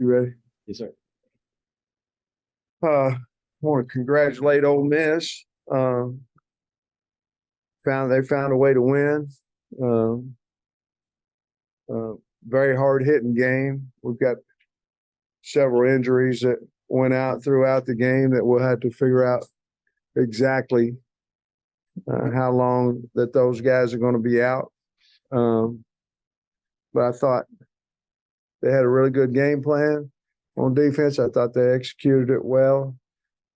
You ready? Yes, sir. I want to congratulate Ole Miss. They found a way to win. Um, Very hard hitting game. We've got several injuries that went out throughout the game that we'll have to figure out exactly how long that those guys are going to be out. But I thought they had a really good game plan on defense. I thought they executed it well.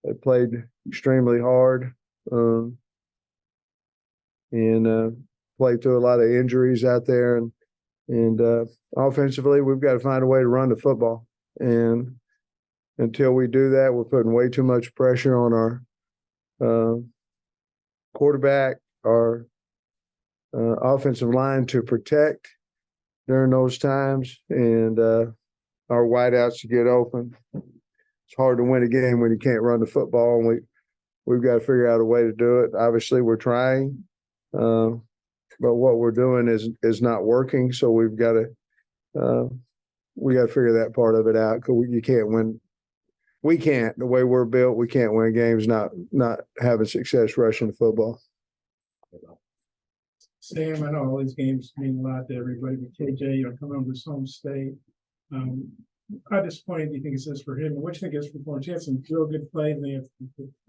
They played extremely hard and played through a lot of injuries out there. And offensively, we've got to find a way to run the football. And until we do that, we're putting way too much pressure on our quarterback, our offensive line to protect during those times, and our wideouts to get open. It's hard to win a game when you can't run the football, and we've got to figure out a way to do it. Obviously, we're trying, but what we're doing is not working. So we've got to figure that part of it out, because you can't win. We can't, the way we're built, we can't win games not having success rushing the football. Sam, I know all these games mean a lot to everybody, but KJ, you're coming over to home state. How disappointing do you think it is for him? What do you think is performance? He had some real good plays, and they have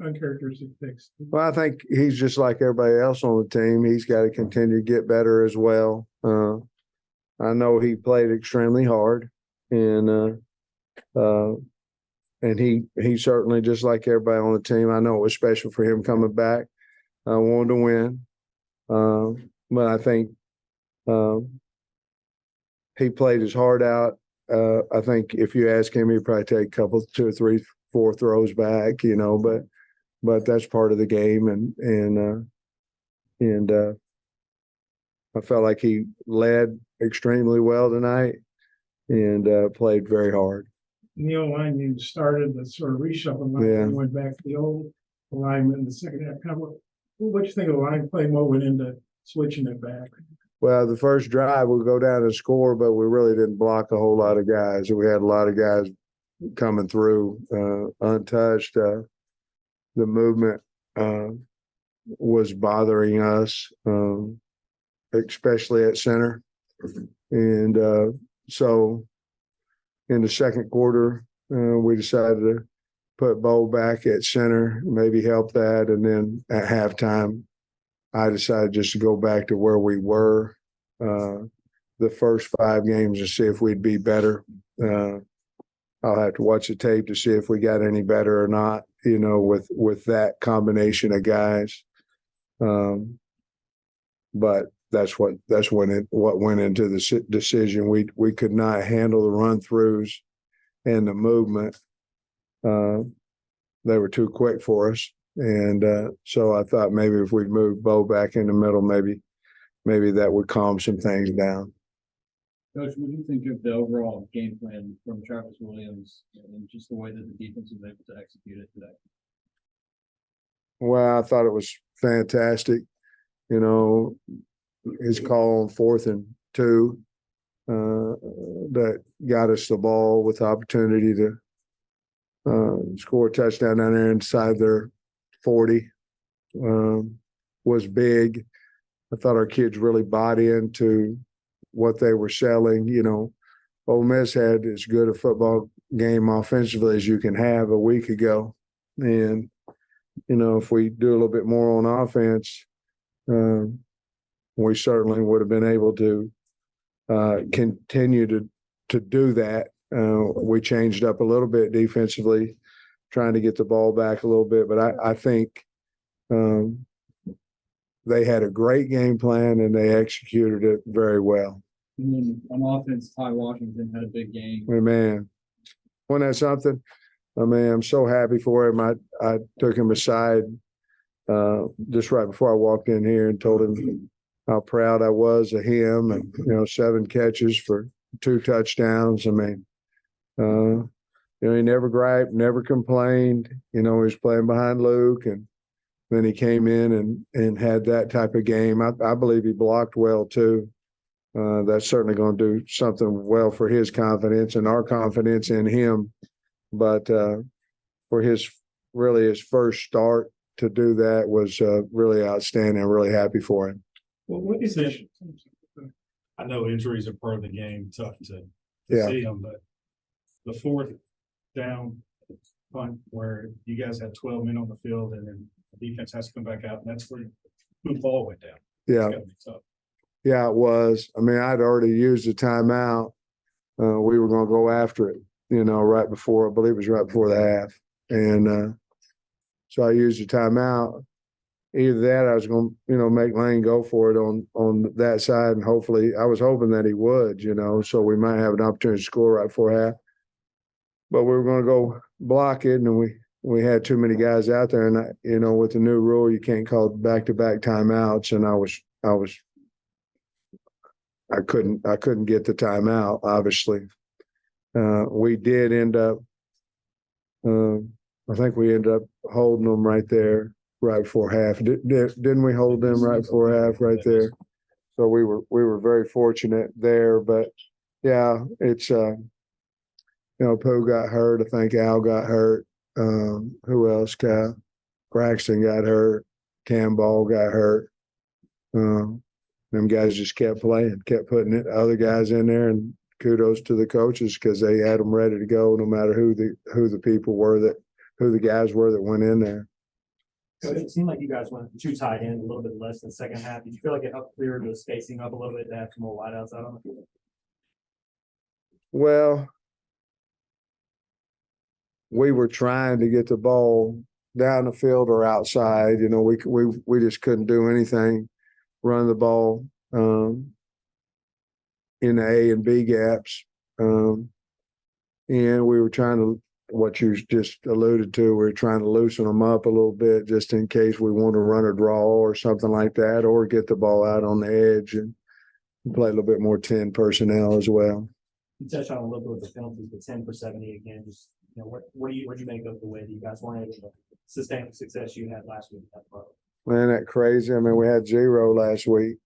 uncharacteristic picks. Well, I think he's just like everybody else on the team. He's got to continue to get better as well. I know he played extremely hard, and he certainly, just like everybody on the team, I know it was special for him coming back. I wanted to win. But I think he played his heart out. I think if you ask him, he'd probably take a couple, 2 or 3, 4 throws back, but that's part of the game. And I felt like he led extremely well tonight and played very hard. In the O-line, you started the sort of reshuffle line, Yeah. and went back to the old alignment in the second half. Kind of, what do you think of the line play? What went into switching it back? Well, the first drive, we'll go down and score, but we really didn't block a whole lot of guys. We had a lot of guys coming through untouched. The movement was bothering us, especially at center. And so in the second quarter, we decided to put Bo back at center, maybe help that. And then at halftime, I decided just to go back to where we were the first 5 games and see if we'd be better. I'll have to watch the tape to see if we got any better or not, with that combination of guys. But that's what went into the decision. We could not handle the run throughs and the movement. They were too quick for us. And so I thought maybe if we moved Bo back in the middle, maybe that would calm some things down. Coach, what do you think of the overall game plan from Travis Williams and just the way that the defense was able to execute it today? Well, I thought it was fantastic. His call on 4th and 2 that got us the ball with the opportunity to score a touchdown down there inside their 40 was big. I thought our kids really bought into what they were selling. Ole Miss had as good a football game offensively as you can have a week ago. And, if we do a little bit more on offense, we certainly would have been able to continue to do that. We changed up a little bit defensively, trying to get the ball back a little bit. But I think they had a great game plan and they executed it very well. And then on offense, Ty Washington had a big game. Man, wasn't that something? I'm so happy for him. I took him aside just right before I walked in here and told him how proud I was of him, and 7 catches for 2 touchdowns. He never griped, never complained. He was playing behind Luke, and then he came in and had that type of game. I believe he blocked well too. that's certainly going to do something well for his confidence and our confidence in him. But for his first start to do that was really outstanding. I'm really happy for him. Well, what is that? I know injuries are part of the game, tough to Yeah. see them, but the fourth down punt where you guys had 12 men on the field and then the defense has to come back out, and that's where the ball went down. Yeah. It's gotta be tough. Yeah, it was. I mean, I'd already used the timeout. We were going to go after it, right before, I believe it was right before the half. And so I used the timeout. Either that, I was going to, make Lane go for it on that side. And hopefully, I was hoping that he would, so we might have an opportunity to score right before half. But we were going to go block it, and we had too many guys out there. And, with the new rule, you can't call back-to-back timeouts. And I couldn't get the timeout, obviously. We did end up, I think we ended up holding them right there, right before half. Didn't we hold them right before half right there? So we were very fortunate there. But yeah, it's Poe got hurt. I think Al got hurt. Who else? Braxton got hurt. Cam Ball got hurt. Them guys just kept playing, kept putting other guys in there, and kudos to the coaches because they had them ready to go, no matter who the people were who the guys were that went in there. So it seemed like you guys went too tight end, a little bit less than the second half. Did you feel like it helped clear the spacing up a little bit to have some more wideouts out on the field? Well, we were trying to get the ball down the field or outside. We just couldn't do anything, run the ball in the A and B gaps. And we were trying to, what you just alluded to, we were trying to loosen them up a little bit just in case we want to run a draw or something like that, or get the ball out on the edge and play a little bit more 10 personnel as well. You touched on a little bit with the penalties, but 10 for 70 again. Just what do you make of the way that you guys weren't able to sustain the success you had last week? Man, that crazy. I mean, we had 0 last week,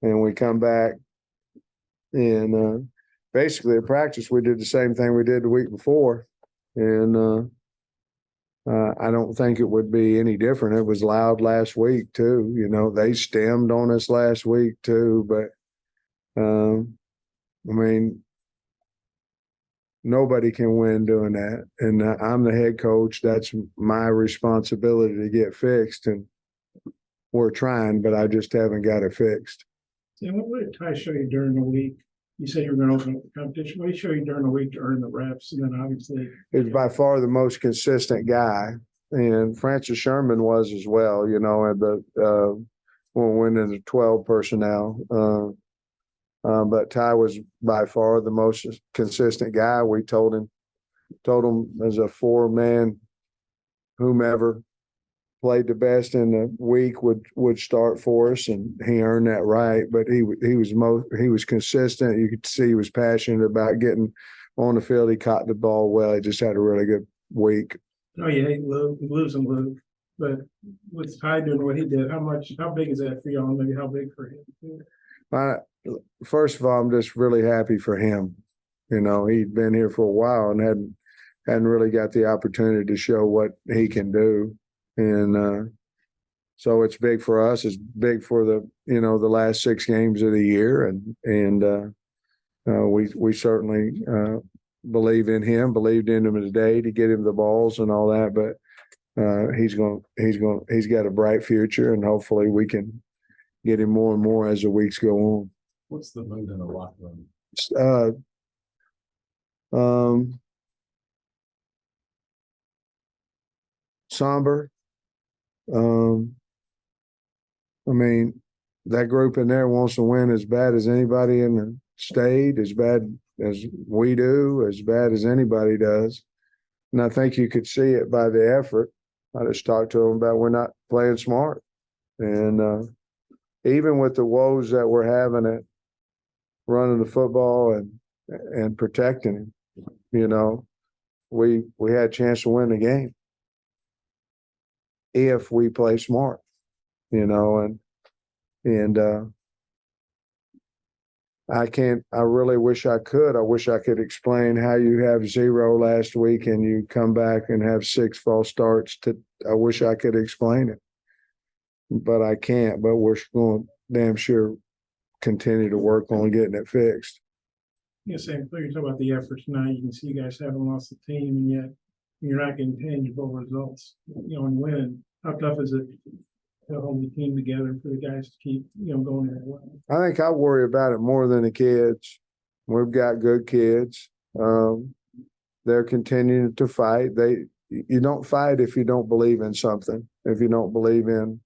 and we come back, and basically at practice we did the same thing we did the week before, and I don't think it would be any different. It was loud last week too. They stemmed on us last week too, but I mean, nobody can win doing that. And I'm the head coach. That's my responsibility to get fixed. And we're trying, but I just haven't got it fixed. And what did Ty show you during the week? You said you were going to open up the competition. What did he show you during the week to earn the reps? And then obviously He's by far the most consistent guy. And Francis Sherman was as well, at the when we went into 12 personnel. But Ty was by far the most consistent guy. We told him as a 4-man, whomever played the best in the week would start for us, and he earned that right. But he was consistent. You could see he was passionate about getting on the field. He caught the ball well. He just had a really good week. Oh yeah, he lives and live. But with Ty doing what he did, how big is that for y'all? Maybe how big for him? First of all, I'm just really happy for him. He'd been here for a while and hadn't really got the opportunity to show what he can do. And so it's big for us. It's big for the last 6 games of the year. And we certainly believed in him today to get him the balls and all that. But he's got a bright future, and hopefully we can get him more and more as the weeks go on. What's the mood in the locker room? Somber. I mean, that group in there wants to win as bad as anybody in the state, as bad as we do, as bad as anybody does. And I think you could see it by the effort. I just talked to them about we're not playing smart. And even with the woes that we're having at running the football and protecting him, we had a chance to win the game if we play smart, and I really wish I could. I wish I could explain how you have 0 last week and you come back and have 6 false starts. I wish I could explain it, but I can't. But we're going to damn sure continue to work on getting it fixed. Yeah, same thing. You talk about the efforts now. You can see you guys haven't lost the team, and yet you're not getting tangible results. And winning. How tough is it to hold the team together for the guys to keep, going that way? I think I worry about it more than the kids. We've got good kids. They're continuing to fight. You don't fight if you don't believe in something. If you don't believe in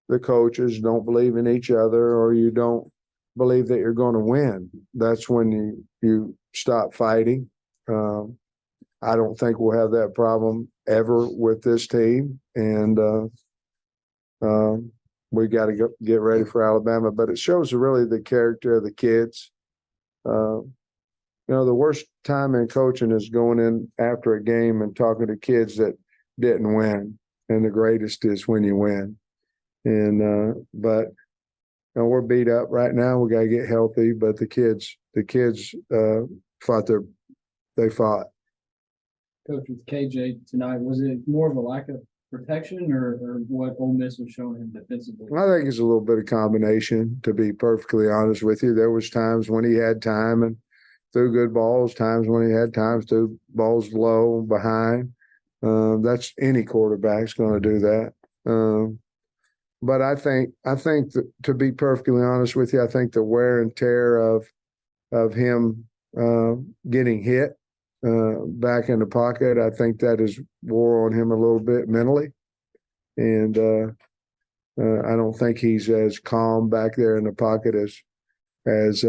the coaches, don't believe in each other, or you don't believe that you're going to win, that's when you stop fighting. I don't think we'll have that problem ever with this team, and we got to get ready for Alabama. But it shows really the character of the kids. The worst time in coaching is going in after a game and talking to kids that didn't win, and the greatest is when you win. And but we're beat up right now. We got to get healthy. But the kids fought. They fought. Coach, with KJ tonight, was it more of a lack of protection or what Ole Miss was showing him defensively? I think it's a little bit of combination, to be perfectly honest with you. There was times when he had time and threw good balls, times when he had times threw balls low behind. That's any quarterback's going to do that. But I think that, to be perfectly honest with you, I think the wear and tear of him getting hit back in the pocket, I think that has wore on him a little bit mentally. And I don't think he's as calm back there in the pocket as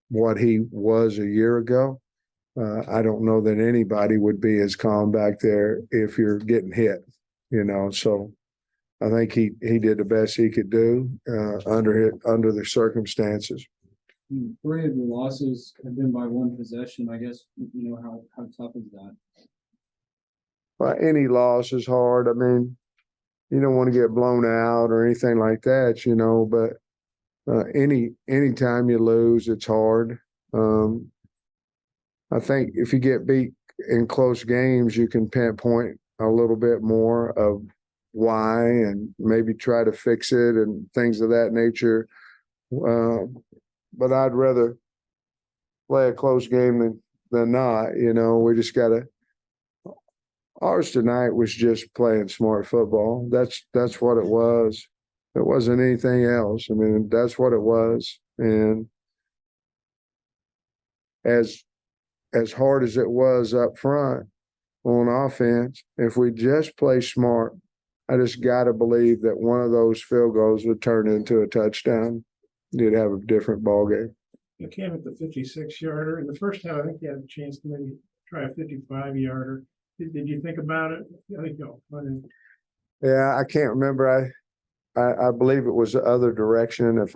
what he was a year ago. I don't know that anybody would be as calm back there if you're getting hit, so I think he did the best he could do under the circumstances. 3 of your losses have been by 1 possession. I guess, how tough is that? Well, any loss is hard. I mean, you don't want to get blown out or anything like that, but any time you lose, it's hard. I think if you get beat in close games, you can pinpoint a little bit more of why and maybe try to fix it and things of that nature. But I'd rather play a close game than not. We just got to. Ours tonight was just playing smart football. That's what it was. It wasn't anything else. I mean, that's what it was. And as hard as it was up front on offense, if we just play smart, I just got to believe that one of those field goals would turn into a touchdown. You'd have a different ball game. You came at the 56-yarder. In the first half, I think you had a chance to maybe try a 55-yarder. Did you think about it? I think Yeah, I can't remember. I believe it was the other direction if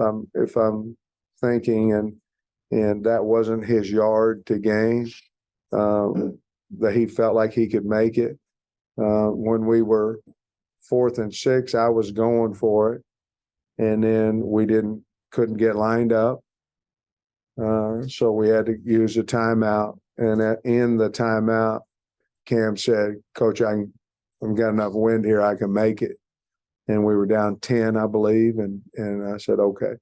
I'm thinking, and that wasn't his yard to gain. That he felt like he could make it. When we were 4th and 6, I was going for it, and then we couldn't get lined up, so we had to use a timeout. And in the timeout, Cam said, "Coach, I've got enough wind here. I can make it." And we were down 10, I believe, and I said, "Okay."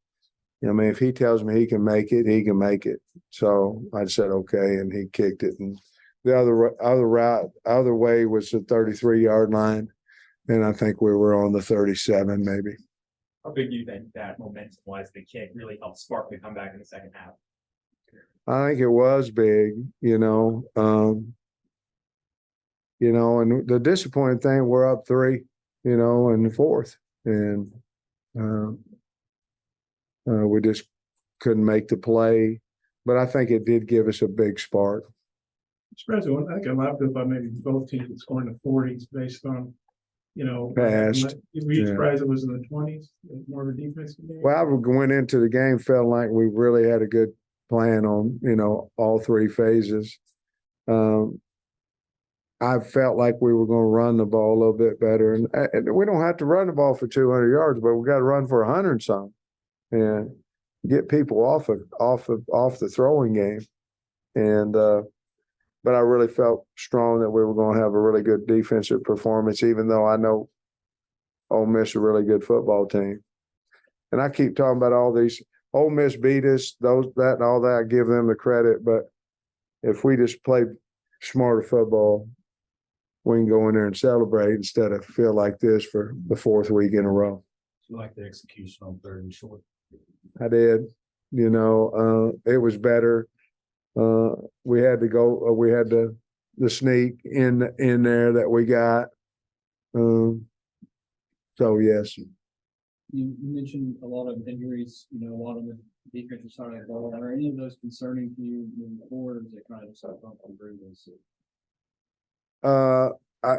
I mean, if he tells me he can make it, he can make it. So I said, "Okay," and he kicked it. And the other way was the 33-yard line. And I think we were on the 37, maybe. How big do you think that momentum was? The kick really helped spark the comeback in the second half. I think it was big, and the disappointing thing, we're up 3, in the 4th, and we just couldn't make the play. But I think it did give us a big spark. Surprised, I think a lot of people, maybe both teams scoring in the 40s based on, Past. Were you surprised it was in the 20s? More of a defensive game? Well, I went into the game feeling like we really had a good plan on, all 3 phases. I felt like we were going to run the ball a little bit better, and we don't have to run the ball for 200 yards, but we got to run for 100 some. And get people off the throwing game. And but I really felt strong that we were going to have a really good defensive performance, even though I know Ole Miss is a really good football team. And I keep talking about all these. Ole Miss beat us, that and all that. I give them the credit, but if we just play smarter football, we can go in there and celebrate instead of feel like this for the 4th week in a row. You like the execution on 3rd and short. I did. It was better. We had to go. We had the sneak in there that we got. So yes. You mentioned a lot of injuries, a lot of the defensive side of the ball. Are any of those concerning to you moving forward, or is it kind of just like bumping through this?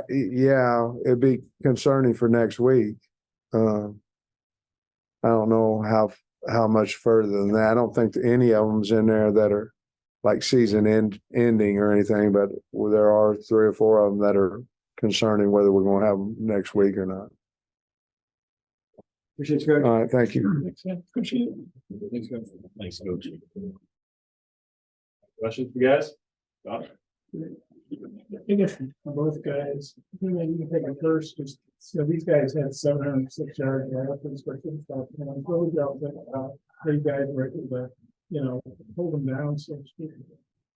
Yeah, it'd be concerning for next week. I don't know how much further than that. I don't think any of them's in there that are like season ending or anything, but there are 3 or 4 of them that are concerning whether we're going to have them next week or not. Appreciate you, Coach. All right, thank you. Appreciate it. Thanks, Coach. Thanks, Coach. Questions for you guys? I guess both guys, you can take it first, just, these guys had 706 yards. What would y'all think about how you guys were able to, hold them down, so to speak?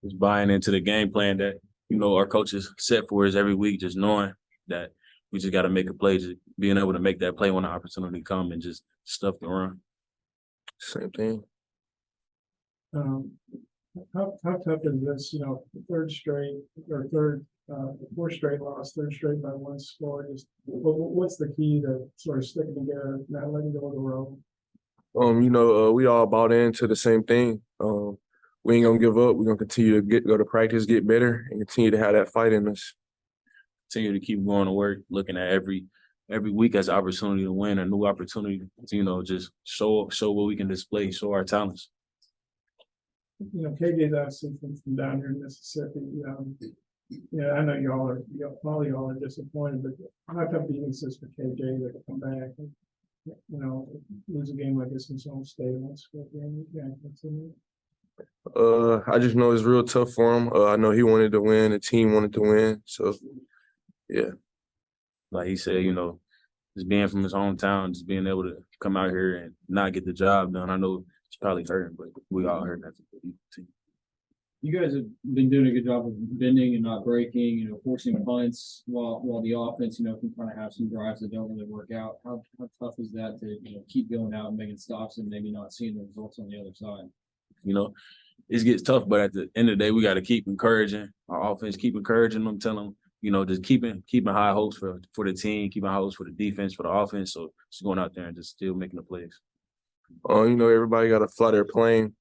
Just buying into the game plan that, our coaches set for us every week, just knowing that we just got to make a play, just being able to make that play when the opportunity comes and just stuff the run. Same thing. How tough is this, fourth straight loss, third straight by 1 score? Just what's the key to sort of sticking together, not letting go of the road? We all bought into the same thing. We ain't gonna give up. We're gonna continue to go to practice, get better, and continue to have that fight in us. Continue to keep going to work, looking at every week as an opportunity to win, a new opportunity to, just show what we can display, show our talents. KJ's obviously from down here in Mississippi. I know all y'all are disappointed, but how tough do you think this for KJ to come back and, lose a game like this in his own state and score game? I just know it's real tough for him. I know he wanted to win, the team wanted to win. So yeah. Like he said, just being from his hometown, just being able to come out here and not get the job done. I know it's probably hurting, but we all hurt as a team. You guys have been doing a good job of bending and not breaking, forcing punts while the offense, can kind of have some drives that don't really work out. How tough is that to, keep going out and making stops and maybe not seeing the results on the other side? It gets tough, but at the end of the day, we got to keep encouraging our offense, keep encouraging them, tell them, just keeping high hopes for the team, keeping high hopes for the defense, for the offense. So just going out there and just still making the plays. Everybody got to fly their plane.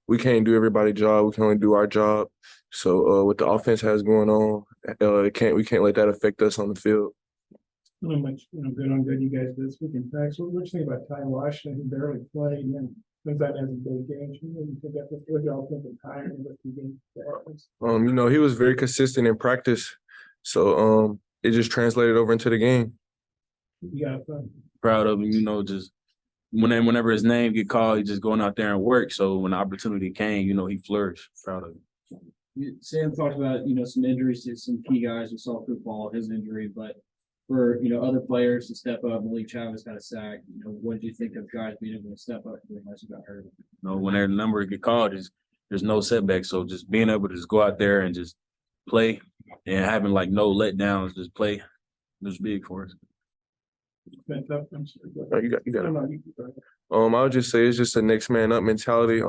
We can't do everybody's job. We can only do our job. So what the offense has going on, we can't let that affect us on the field. How much, good on good you guys did this week in practice. What do you think about Ty Washington, who barely played, and then comes out and has a big game? You think that what y'all think of Ty and what you think the offense? He was very consistent in practice. So it just translated over into the game. You got Proud of him, just whenever his name get called, he just going out there and work. So when the opportunity came, he flourished. Proud of him. Sam talked about, some injuries to some key guys. We saw football, his injury, but for, other players to step up, Malik Chavez got a sack. What did you think of guys being able to step up unless you got hurt? When their number get called, there's no setback. So just being able to just go out there and just play and having no letdowns, just play, was big for us. You got it. I would just say it's just a next man up mentality.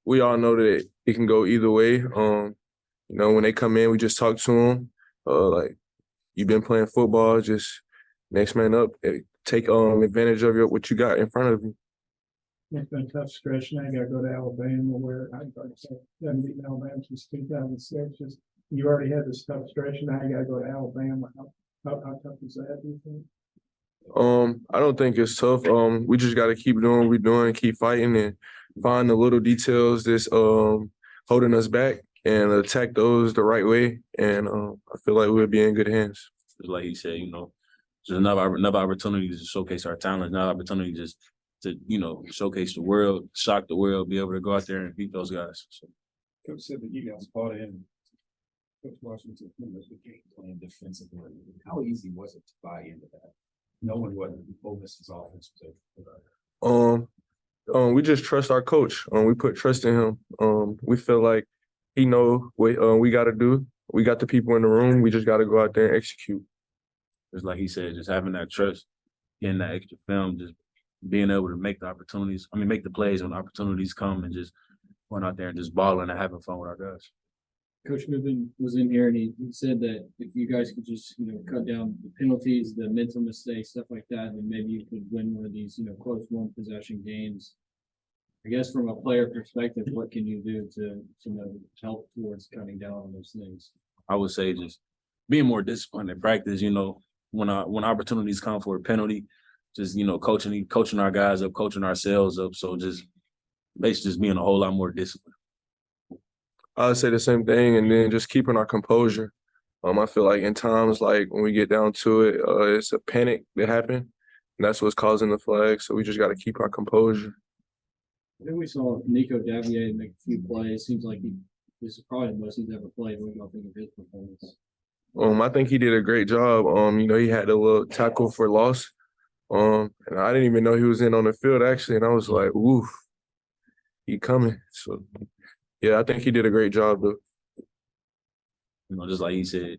We all know that it can go either way. When they come in, we just talk to them. You've been playing football, just next man up. Take advantage of what you got in front of you. It's been a tough stretch. Now you got to go to Alabama, where I haven't beaten Alabama since 2006. You already had this tough stretch. Now you got to go to Alabama. How tough is that, do you think? I don't think it's tough. We just got to keep doing what we're doing, keep fighting, and find the little details that's holding us back and attack those the right way. And I feel like we'll be in good hands. Just like he said, just another opportunity to showcase our talent, another opportunity to just to, you know, showcase the world, shock the world, be able to go out there and beat those guys. So. Coach said that you guys bought in. Coach Washington, the game plan defensively. How easy was it to buy into that? Knowing what Ole Miss's offense was able. We just trust our coach. We put trust in him. We feel like he know what we got to do. We got the people in the room. We just got to go out there and execute. Just like he said, just having that trust, getting that extra film, just being able to make the opportunities. I mean, make the plays when opportunities come, and just going out there and just balling and having fun with our guys. Coach Pittman was in here and he said that if you guys could just, you know, cut down the penalties, the mental mistakes, stuff like that, then maybe you could win one of these, you know, close one possession games. I guess from a player perspective, what can you do to you know, help towards cutting down on those things? I would say just being more disciplined in practice, you know, when opportunities come for a penalty, just, you know, coaching our guys up, coaching ourselves up. So just basically just being a whole lot more disciplined. I would say the same thing, and then just keeping our composure. I feel like in times like when we get down to it, it's a panic that happened, and that's what's causing the flag. So we just got to keep our composure. Then we saw Nico Davier make a few plays. Seems like this is probably the most he's ever played. What do y'all think of his performance? I think he did a great job. You know, he had a little tackle for loss. And I didn't even know he was in on the field actually, and I was like, "Oof, he coming." So, yeah, I think he did a great job though. You know, just like he said,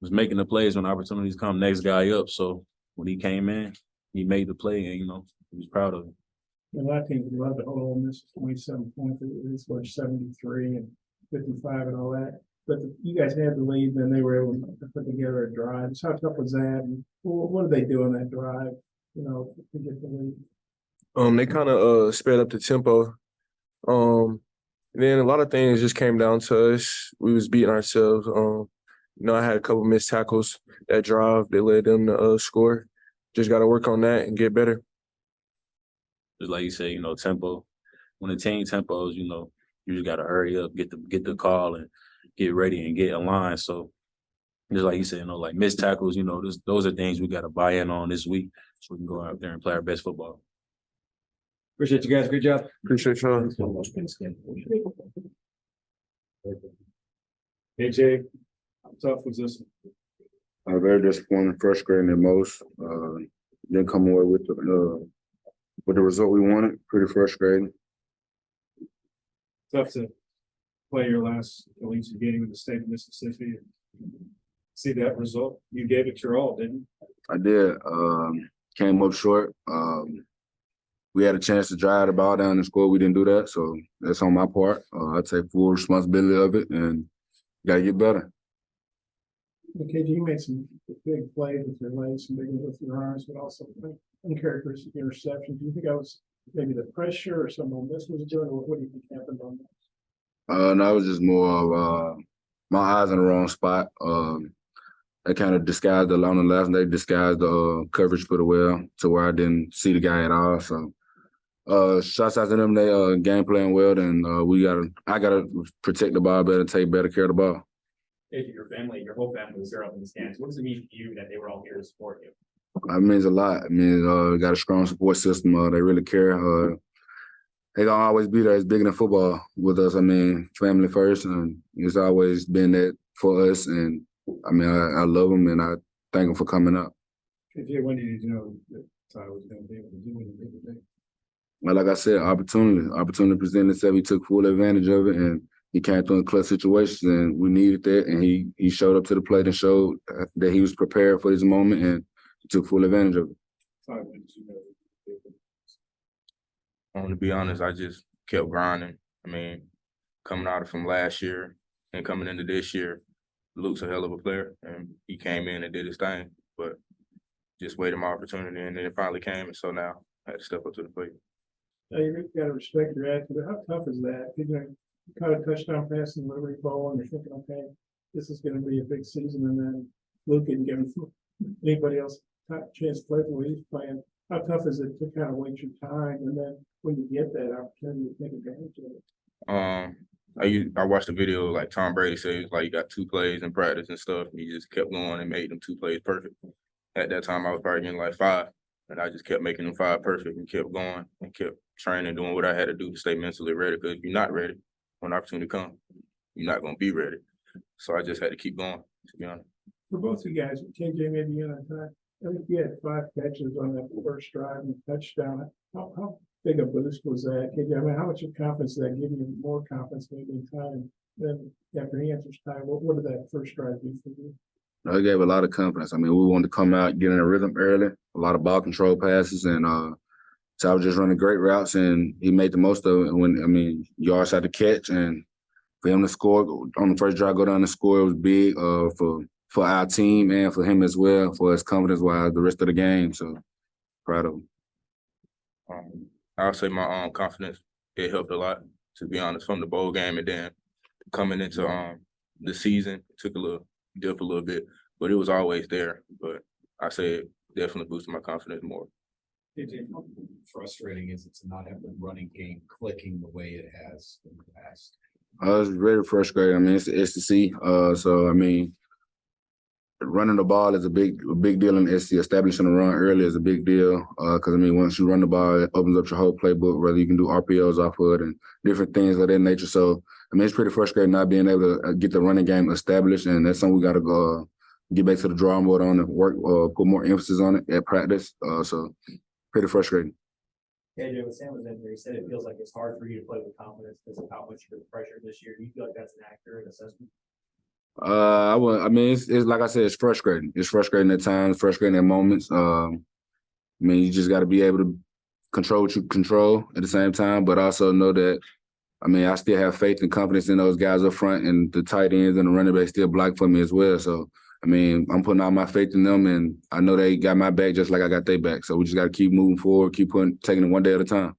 was making the plays when opportunities come, next guy up. So when he came in, he made the play, and you know, he was proud of it. A lot of teams would love to hold Ole Miss 27 points. They scored 73 and 55 and all that. But you guys had the lead, then they were able to put together a drive. So how tough was that? And what did they do on that drive, you know, to get the lead? They kind of sped up the tempo. Then a lot of things just came down to us. We was beating ourselves. You know, I had a couple missed tackles that drive. They led them to score. Just got to work on that and get better. Just like you said, you know, tempo. When the team tempos, you know, you just got to hurry up, get the call, and get ready and get in line. So just like you said, you know, like missed tackles, you know, those are things we got to buy in on this week so we can go out there and play our best football. Appreciate you guys. Great job. Appreciate y'all. AJ, how tough was this? Very disappointing, frustrating at most. Didn't come away with the result we wanted. Pretty frustrating. Tough to play your last collegiate game in the state of Mississippi. See that result? You gave it your all, didn't you? I did. Came up short. We had a chance to drive the ball down and score. We didn't do that, so that's on my part. I take full responsibility of it, and got to get better. KG, you made some big plays with your legs, some big ones with your arms, but also uncharacteristic interceptions. Do you think that was maybe the pressure or something Ole Miss was doing, or what do you think happened on that? No, it was just more of my eyes in the wrong spot. They kind of disguised the on the left, and they disguised the coverage pretty well to where I didn't see the guy at all. So, shots out to them, they game playing well, and I gotta protect the ball better, take better care of the ball. Your family, your whole family was there up in the stands. What does it mean for you that they were all here to support you? It means a lot. It means got a strong support system. They really care. They gonna always be there. It's bigger than football with us. I mean, family first, and it's always been that for us. And I mean, I love them, and I thank them for coming up. KJ, when did you know that Ty was going to be able to do what he did today? Well, like I said, opportunity presented itself. He took full advantage of it, and he came through in clutch situations, and we needed that. And he showed up to the plate and showed that he was prepared for this moment, and he took full advantage of it. Ty, when did you know? To be honest, I just kept grinding. I mean, coming out from last year and coming into this year, Luke's a hell of a player, and he came in and did his thing, but just waited my opportunity, and then it finally came, and so now I had to step up to the plate. You got to respect your attitude. How tough is that? You caught a touchdown pass in the Liberty Bowl, and you're thinking, okay, this is going to be a big season, and then Luke isn't giving anybody else a chance to play the way he's playing. How tough is it to kind of wait your time, and then when you get that opportunity to take advantage of it? I watched a video like Tom Brady says, like, you got 2 plays in practice and stuff. He just kept going and made them 2 plays perfect. At that time, I was probably getting like 5. And I just kept making them 5 perfect and kept going and kept training, doing what I had to do to stay mentally ready. Because if you're not ready, when opportunity comes, you're not going to be ready. So I just had to keep going, to be honest. For both you guys, KJ, maybe you and I think you had 5 catches on that first drive and touchdown. How big a boost was that, KJ? I mean, how much of confidence did that give you? More confidence maybe in time? Then after he answers time, what did that first drive do for you? It gave a lot of confidence. I mean, we wanted to come out, get in a rhythm early, a lot of ball control passes, and so I was just running great routes, and he made the most of it. And yards had to catch, and for him to score on the first drive, go down and score, it was big for our team and for him as well, for his confidence-wise, the rest of the game. So proud of him. I'll say my confidence, it helped a lot, to be honest, from the bowl game, and then coming into the season, took a little dip a little bit, but it was always there. But I say it definitely boosted my confidence more. How frustrating is it to not have the running game clicking the way it has in the past? I was very frustrated. I mean, it's the SEC. So I mean, running the ball is a big deal in the SEC. Establishing a run early is a big deal. Because I mean, once you run the ball, it opens up your whole playbook. Whether you can do RPOs off of it and different things of that nature. So I mean, it's pretty frustrating not being able to get the running game established, and that's something we got to go get back to the drawing board on and work, put more emphasis on it at practice. So pretty frustrating. KJ, with Sam was in there, he said it feels like it's hard for you to play with confidence because of how much you're pressure this year. Do you feel like that's an accurate assessment? I mean, it's like I said, it's frustrating. It's frustrating at times, frustrating at moments. I mean, you just got to be able to control what you control at the same time, but also know that, I mean, I still have faith and confidence in those guys up front, and the tight ends and the running backs still block for me as well. So, I mean, I'm putting all my faith in them, and I know they got my back just like I got their back. So we just got to keep moving forward, taking it one day at a time.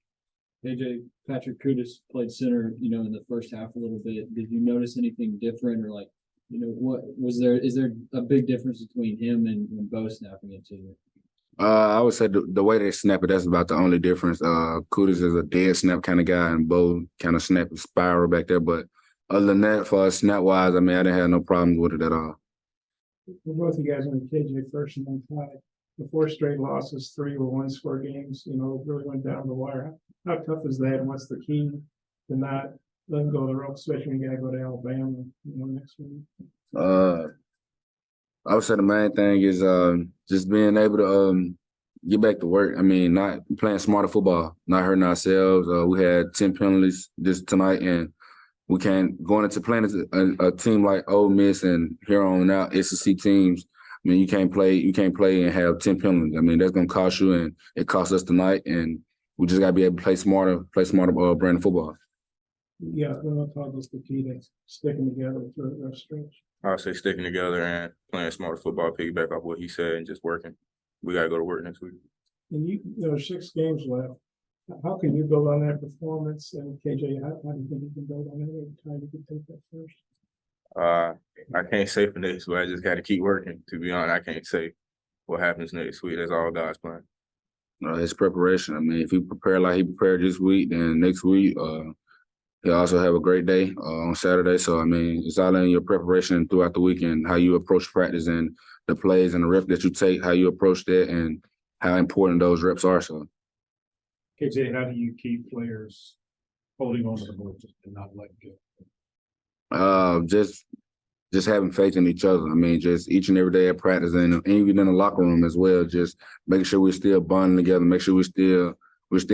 AJ, Patrick Kudus played center, in the first half a little bit. Did you notice anything different, or what was there? Is there a big difference between him and Bo snapping it to you? I would say the way they snap it, that's about the only difference. Kudus is a dead snap kind of guy, and Bo kind of snap and spiral back there. But other than that, for snap wise, I mean, I didn't have no problems with it at all. For both you guys, when KJ first and then tied, the 4 straight losses, 3 were 1-score games. Really went down the wire. How tough is that? And what's the key to not letting go of the rope, especially when you got to go to Alabama, next week? I would say the main thing is just being able to get back to work. I mean, not playing smarter football, not hurting ourselves. We had 10 penalties this tonight, and we can't going into playing a team like Ole Miss and here on out SEC teams. I mean, you can't play and have 10 penalties. I mean, that's gonna cost you, and it cost us tonight. And we just gotta be able to play smarter brand of football. Yeah, we'll talk about the key to sticking together through the stretch. I would say sticking together and playing smarter football, piggyback off what he said, and just working. We got to go to work next week. And 6 games left. How can you build on that performance? And KJ, how do you think you can build on it every time you can take that first? I can't say for next week. I just got to keep working. To be honest, I can't say what happens next week. That's all God's plan. His preparation. I mean, if he prepared like he prepared this week, then next week, he'll also have a great day on Saturday. So, I mean, it's all in your preparation throughout the weekend, how you approach practice and the plays and the reps that you take, how you approach that, and how important those reps are. So, KJ, how do you keep players holding on to the ball and not letting go? Just having faith in each other. I mean, just each and every day at practice and even in the locker room as well, just making sure we're still bonding together, make sure we're still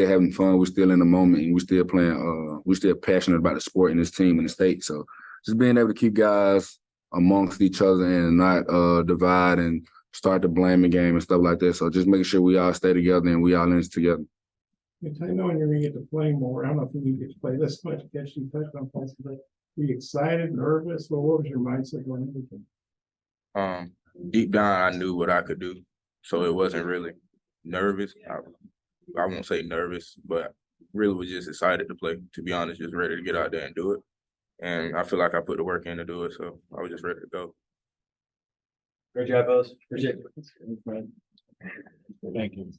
having fun, we're still in the moment, and we're still playing, we're still passionate about the sport and this team and the state. So just being able to keep guys amongst each other and not divide and start the blaming game and stuff like that. So just making sure we all stay together and we all in this together. I know when you're going to get to play more. I don't know if you get to play this much, catch you touchdown passes, but were you excited, nervous? Well, what was your mindset going into it? Deep down, I knew what I could do, so it wasn't really nervous. I won't say nervous, but really was just excited to play. To be honest, just ready to get out there and do it. And I feel like I put the work in to do it, so I was just ready to go. Great job, fellas. Appreciate it. Thank you.